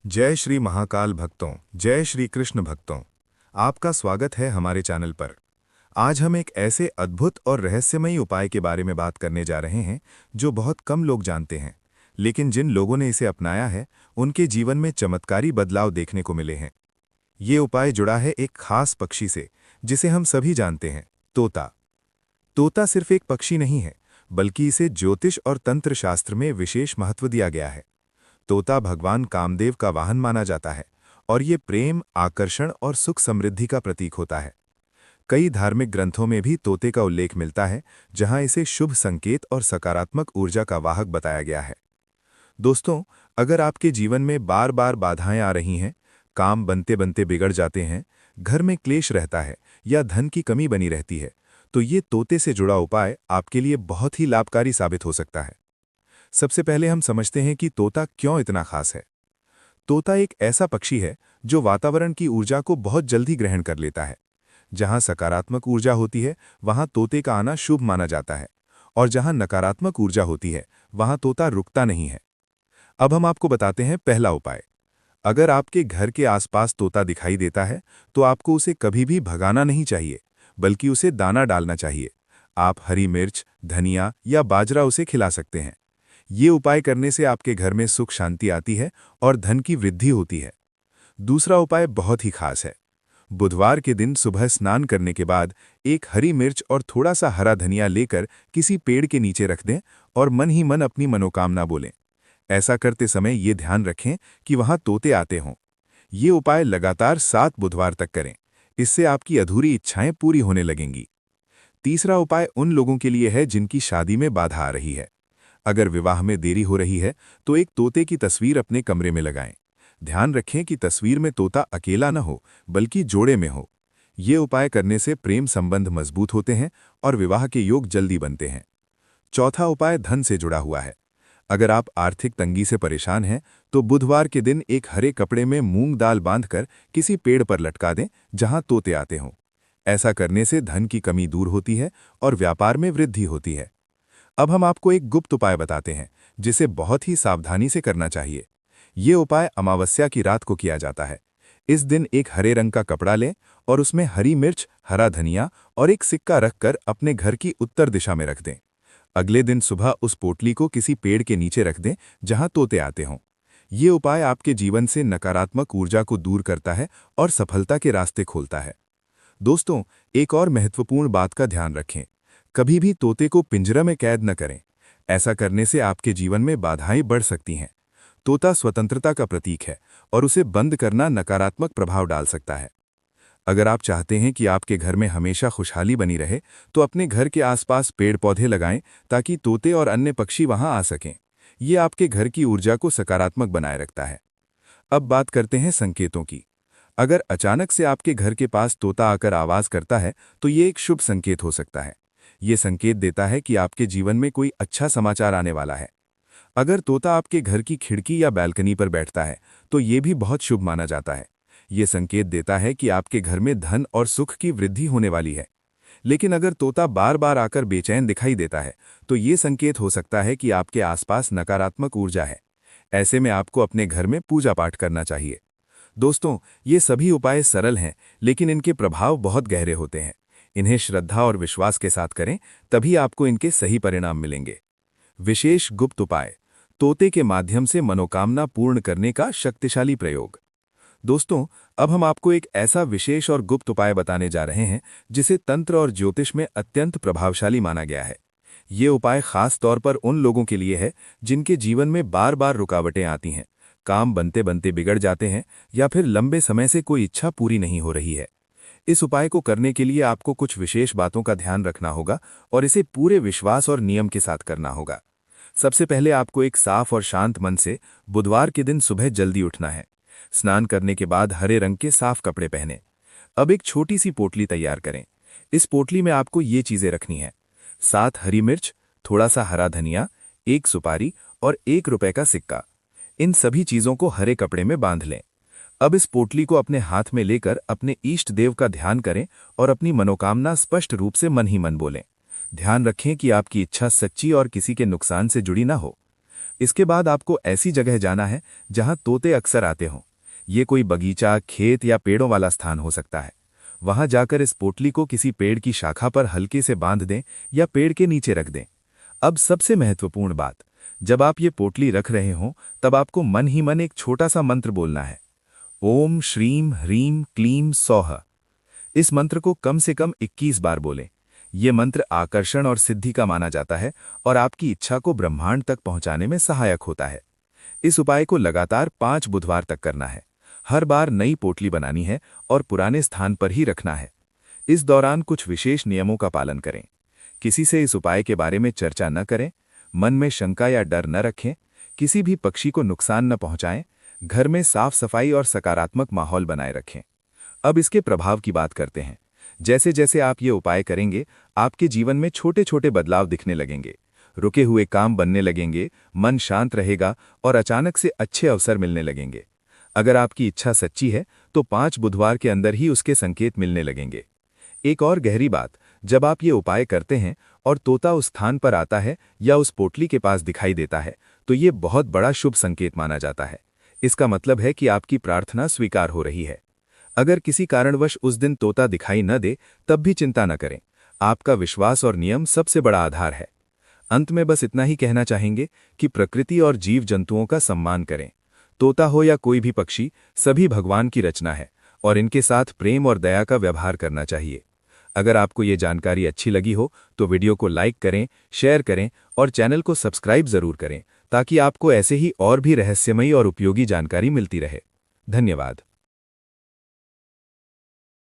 जय श्री महाकाल भक्तों, जय श्री कृष्ण भक्तों। आपका स्वागत है हमारे चैनल पर। आज हम एक ऐसे अद्भुत और रहस्यमयी उपाय के बारे में बात करने जा रहे हैं जो बहुत कम लोग जानते हैं, लेकिन जिन लोगों ने इसे अपनाया है उनके जीवन में चमत्कारी बदलाव देखने को मिले हैं। ये उपाय जुड़ा है एक खास पक्षी से जिसे हम सभी जानते हैं, तोता। तोता सिर्फ एक पक्षी नहीं है, बल्कि इसे ज्योतिष और तंत्र शास्त्र में विशेष महत्व दिया गया है। तोता भगवान कामदेव का वाहन माना जाता है और ये प्रेम, आकर्षण और सुख समृद्धि का प्रतीक होता है। कई धार्मिक ग्रंथों में भी तोते का उल्लेख मिलता है, जहां इसे शुभ संकेत और सकारात्मक ऊर्जा का वाहक बताया गया है। दोस्तों, अगर आपके जीवन में बार बार बाधाएं आ रही हैं, काम बनते बनते बिगड़ जाते हैं, घर में क्लेश रहता है या धन की कमी बनी रहती है, तो ये तोते से जुड़ा उपाय आपके लिए बहुत ही लाभकारी साबित हो सकता है। सबसे पहले हम समझते हैं कि तोता क्यों इतना खास है। तोता एक ऐसा पक्षी है जो वातावरण की ऊर्जा को बहुत जल्दी ग्रहण कर लेता है। जहां सकारात्मक ऊर्जा होती है, वहां तोते का आना शुभ माना जाता है, और जहां नकारात्मक ऊर्जा होती है, वहां तोता रुकता नहीं है। अब हम आपको बताते हैं पहला उपाय। अगर आपके घर के आसपास तोता दिखाई देता है, तो आपको उसे कभी भी भगाना नहीं चाहिए, बल्कि उसे दाना डालना चाहिए। आप हरी मिर्च, धनिया या बाजरा उसे खिला सकते हैं। ये उपाय करने से आपके घर में सुख शांति आती है और धन की वृद्धि होती है। दूसरा उपाय बहुत ही खास है। बुधवार के दिन सुबह स्नान करने के बाद एक हरी मिर्च और थोड़ा सा हरा धनिया लेकर किसी पेड़ के नीचे रख दें और मन ही मन अपनी मनोकामना बोलें। ऐसा करते समय ये ध्यान रखें कि वहां तोते आते हों। ये उपाय लगातार 7 बुधवार तक करें। इससे आपकी अधूरी इच्छाएं पूरी होने लगेंगी। तीसरा उपाय उन लोगों के लिए है जिनकी शादी में बाधा आ रही है। अगर विवाह में देरी हो रही है, तो एक तोते की तस्वीर अपने कमरे में लगाएं। ध्यान रखें कि तस्वीर में तोता अकेला न हो, बल्कि जोड़े में हो। ये उपाय करने से प्रेम संबंध मजबूत होते हैं और विवाह के योग जल्दी बनते हैं। चौथा उपाय धन से जुड़ा हुआ है। अगर आप आर्थिक तंगी से परेशान हैं, तो बुधवार के दिन एक हरे कपड़े में मूंग दाल बांधकर किसी पेड़ पर लटका दें जहां तोते आते हों। ऐसा करने से धन की कमी दूर होती है और व्यापार में वृद्धि होती है। अब हम आपको एक गुप्त उपाय बताते हैं, जिसे बहुत ही सावधानी से करना चाहिए। ये उपाय अमावस्या की रात को किया जाता है। इस दिन एक हरे रंग का कपड़ा लें और उसमें हरी मिर्च, हरा धनिया और एक सिक्का रखकर अपने घर की उत्तर दिशा में रख दें। अगले दिन सुबह उस पोटली को किसी पेड़ के नीचे रख दें जहां तोते आते हों। ये उपाय आपके जीवन से नकारात्मक ऊर्जा को दूर करता है और सफलता के रास्ते खोलता है। दोस्तों, एक और महत्वपूर्ण बात का ध्यान रखें। कभी भी तोते को पिंजरा में कैद न करें। ऐसा करने से आपके जीवन में बाधाएं बढ़ सकती हैं। तोता स्वतंत्रता का प्रतीक है और उसे बंद करना नकारात्मक प्रभाव डाल सकता है। अगर आप चाहते हैं कि आपके घर में हमेशा खुशहाली बनी रहे, तो अपने घर के आसपास पेड़ पौधे लगाएं ताकि तोते और अन्य पक्षी वहां आ सकें। ये आपके घर की ऊर्जा को सकारात्मक बनाए रखता है। अब बात करते हैं संकेतों की। अगर अचानक से आपके घर के पास तोता आकर आवाज करता है, तो ये एक शुभ संकेत हो सकता है। ये संकेत देता है कि आपके जीवन में कोई अच्छा समाचार आने वाला है। अगर तोता आपके घर की खिड़की या बैल्कनी पर बैठता है, तो ये भी बहुत शुभ माना जाता है। ये संकेत देता है कि आपके घर में धन और सुख की वृद्धि होने वाली है। लेकिन अगर तोता बार बार आकर बेचैन दिखाई देता है, तो ये संकेत हो सकता है कि आपके आसपास नकारात्मक ऊर्जा है। ऐसे में आपको अपने घर में पूजा पाठ करना चाहिए। दोस्तों, ये सभी उपाय सरल हैं, लेकिन इनके प्रभाव बहुत गहरे होते हैं। इन्हें श्रद्धा और विश्वास के साथ करें, तभी आपको इनके सही परिणाम मिलेंगे। विशेष गुप्त उपाय, तोते के माध्यम से मनोकामना पूर्ण करने का शक्तिशाली प्रयोग। दोस्तों, अब हम आपको एक ऐसा विशेष और गुप्त उपाय बताने जा रहे हैं जिसे तंत्र और ज्योतिष में अत्यंत प्रभावशाली माना गया है। ये उपाय खास तौर पर उन लोगों के लिए है जिनके जीवन में बार बार रुकावटें आती हैं, काम बनते बनते बिगड़ जाते हैं, या फिर लंबे समय से कोई इच्छा पूरी नहीं हो रही है। इस उपाय को करने के लिए आपको कुछ विशेष बातों का ध्यान रखना होगा और इसे पूरे विश्वास और नियम के साथ करना होगा। सबसे पहले आपको एक साफ और शांत मन से बुधवार के दिन सुबह जल्दी उठना है। स्नान करने के बाद हरे रंग के साफ कपड़े पहने। अब एक छोटी सी पोटली तैयार करें। इस पोटली में आपको ये चीजें रखनी है: 7 हरी मिर्च, थोड़ा सा हरा धनिया, 1 सुपारी और 1 रुपए का सिक्का। इन सभी चीजों को हरे कपड़े में बांध लें। अब इस पोटली को अपने हाथ में लेकर अपने इष्ट देव का ध्यान करें और अपनी मनोकामना स्पष्ट रूप से मन ही मन बोलें। ध्यान रखें कि आपकी इच्छा सच्ची और किसी के नुकसान से जुड़ी ना हो। इसके बाद आपको ऐसी जगह जाना है जहां तोते अक्सर आते हों। ये कोई बगीचा, खेत या पेड़ों वाला स्थान हो सकता है। वहां जाकर इस पोटली को किसी पेड़ की शाखा पर हल्के से बांध दें या पेड़ के नीचे रख दें। अब सबसे महत्वपूर्ण बात, जब आप ये पोटली रख रहे हों तब आपको मन ही मन एक छोटा सा मंत्र बोलना है, ओम श्रीम ह्रीम क्लीम सौः। इस मंत्र को कम से कम 21 बार बोलें। ये मंत्र आकर्षण और सिद्धि का माना जाता है और आपकी इच्छा को ब्रह्मांड तक पहुंचाने में सहायक होता है। इस उपाय को लगातार 5 बुधवार तक करना है। हर बार नई पोटली बनानी है और पुराने स्थान पर ही रखना है। इस दौरान कुछ विशेष नियमों का पालन करें। किसी से इस उपाय के बारे में चर्चा न करें, मन में शंका या डर न रखें, किसी भी पक्षी को नुकसान न पहुंचाएं, घर में साफ सफाई और सकारात्मक माहौल बनाए रखें। अब इसके प्रभाव की बात करते हैं। जैसे जैसे आप ये उपाय करेंगे, आपके जीवन में छोटे छोटे बदलाव दिखने लगेंगे। रुके हुए काम बनने लगेंगे, मन शांत रहेगा और अचानक से अच्छे अवसर मिलने लगेंगे। अगर आपकी इच्छा सच्ची है तो 5 बुधवार के अंदर ही उसके संकेत मिलने लगेंगे। एक और गहरी बात, जब आप ये उपाय करते हैं और तोता उस स्थान पर आता है या उस पोटली के पास दिखाई देता है, तो ये बहुत बड़ा शुभ संकेत माना जाता है। इसका मतलब है कि आपकी प्रार्थना स्वीकार हो रही है। अगर किसी कारणवश उस दिन तोता दिखाई न दे, तब भी चिंता न करें। आपका विश्वास और नियम सबसे बड़ा आधार है। अंत में बस इतना ही कहना चाहेंगे कि प्रकृति और जीव जंतुओं का सम्मान करें। तोता हो या कोई भी पक्षी, सभी भगवान की रचना है और इनके साथ प्रेम और दया का व्यवहार करना चाहिए। अगर आपको ये जानकारी अच्छी लगी हो तो वीडियो को लाइक करें, शेयर करें और चैनल को सब्सक्राइब जरूर करें, ताकि आपको ऐसे ही और भी रहस्यमयी और उपयोगी जानकारी मिलती रहे। धन्यवाद।